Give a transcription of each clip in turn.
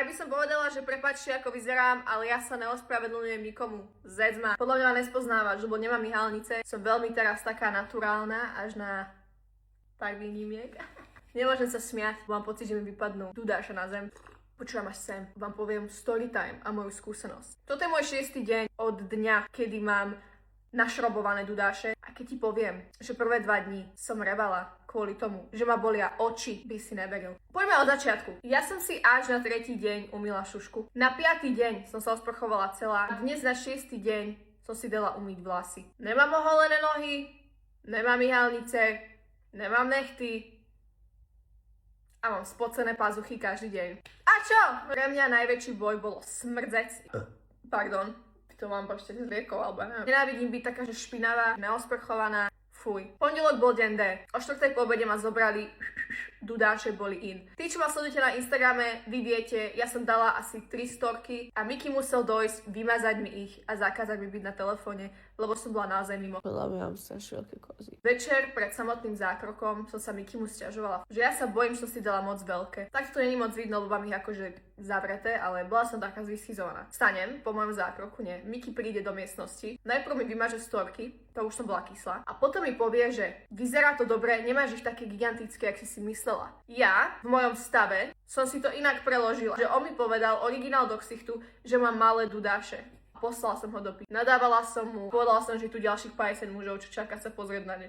by som povedala, že prepáčte, ako vyzerám, ale ja sa neospravedlňujem nikomu. Zec ma. Podľa mňa ma nespoznávaš, lebo nemám myhalnice. Som veľmi teraz taká naturálna, až na pár výnimiek. Nemôžem sa smiať, mám pocit, že mi vypadnú dudáše na zem. Počúvam až sem, vám poviem story time a moju skúsenosť. Toto je môj 6. deň od dňa, kedy mám našrobované dudáše. A keď ti poviem, že prvé 2 dní som revala kvôli tomu, že ma bolia oči, by si neveril. Poďme od začiatku. Ja som si až na 3. deň umýla šušku. Na 5. deň som sa osprchovala celá. Dnes na 6. deň som si dala umyť vlasy. Nemám oholené nohy, nemám myhalnice, nemám nechty a mám spocené pazuchy každý deň. A čo? Pre mňa najväčší boj bolo smrdzec. Pardon. To mám proste z liekov, alebo neviem. Nenávidím byť taká, že špinavá, neosprchovaná. Fuj. Pondelok bol deň D. O 4. po obede ma zobrali, dudáše boli in. Tí, čo ma sledujete na Instagrame, vy viete, ja som dala asi 3 storky a Miky musel dojsť, vymazať mi ich a zakázať mi byť na telefóne, lebo som bola naozaj mimo. Podľa mňa mám strašne veľké kozy. Večer pred samotným zákrokom som sa Mikymu sťažovala, že ja sa bojím, že som si dala moc veľké. Tak to není moc vidno, lebo mám ich akože zavreté, ale bola som taká zvyschizovaná. Stanem po mojom zákroku, nie. Miky príde do miestnosti, najprv mi vymaže storky, to už som bola kyslá, a potom mi povie, že vyzerá to dobre, nemáš ich také gigantické, jak si myslela. Ja v mojom stave som si to inak preložila, že on mi povedal originál do ksichtu, že mám malé dudáše. Poslala som ho do pí. Nadávala som mu, povedala som, že tu ďalších 50 mužov, čo čaká sa pozrieť na ne.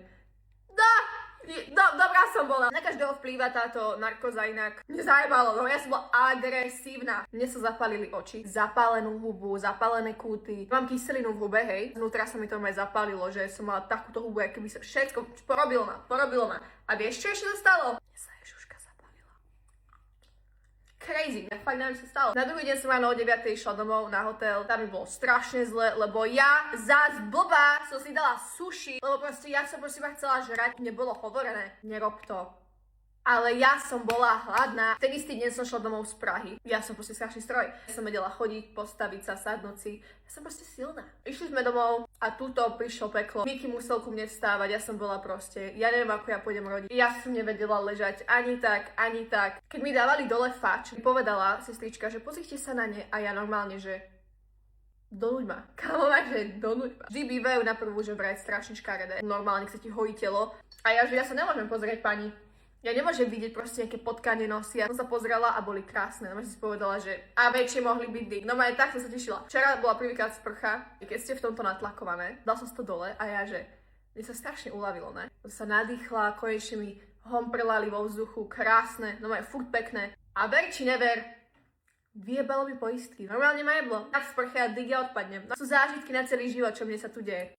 Dobrá som bola. Na každého vplýva táto narkoza inak. Mne zajebalo, no ja som bola agresívna. Mne sa zapálili oči, zapálenú hubu, zapálené kúty. Mám kyselinu v hube, hej. Znútra sa mi to aj zapálilo, že som mala takúto hubu, keby sa všetko porobilo ma. A vieš, čo ešte sa stalo? Mne sa aj šuška zapálila. Crazy, ja fakt neviem, čo sa stalo. Na druhý deň som ráno o 9 išla domov na hotel, tam mi bolo strašne zle, lebo ja zás blbá som si dala sushi, lebo proste ja som prosím chcela žrať, mne bolo hovorené, nerob to. Ale ja som bola hladná. Ten istý deň som šla domov z Prahy. Ja som proste strašný stroj. Ja som vedela chodiť, postaviť sa, sadnúť si. Ja som proste silná. Išli sme domov a tuto prišlo peklo. Miky musel ku mne vstávať, ja som bola proste, ja neviem, ako ja pôjdem rodiť. Ja som nevedela ležať ani tak, ani tak. Keď mi dávali dole fač, povedala sestrička, že pozrite sa na ne a ja normálne, že donuď ma. Kámo, že donuď ma. Vždy bývajú na prvú, že vraj strašne škaredé. Normálne sa ti hojí telo. A ja, že ja sa nemôžem pozrieť, pani. Ja nemôžem vidieť proste nejaké potkanie nosy. Ja som sa pozrela a boli krásne. No, si povedala, že a väčšie mohli byť dyk. No aj tak som sa tešila. Včera bola prvýkrát sprcha, keď ste v tomto natlakované. Dal som to dole a ja, že mne sa strašne uľavilo, ne? Som sa nadýchla, konečne mi homprlali vo vzduchu, krásne, no aj furt pekné. A ver či never, vyjebalo mi poistky. Normálne ma jeblo. Tak sprcha a dyk ja odpadnem. No, sú zážitky na celý život, čo mne sa tu deje.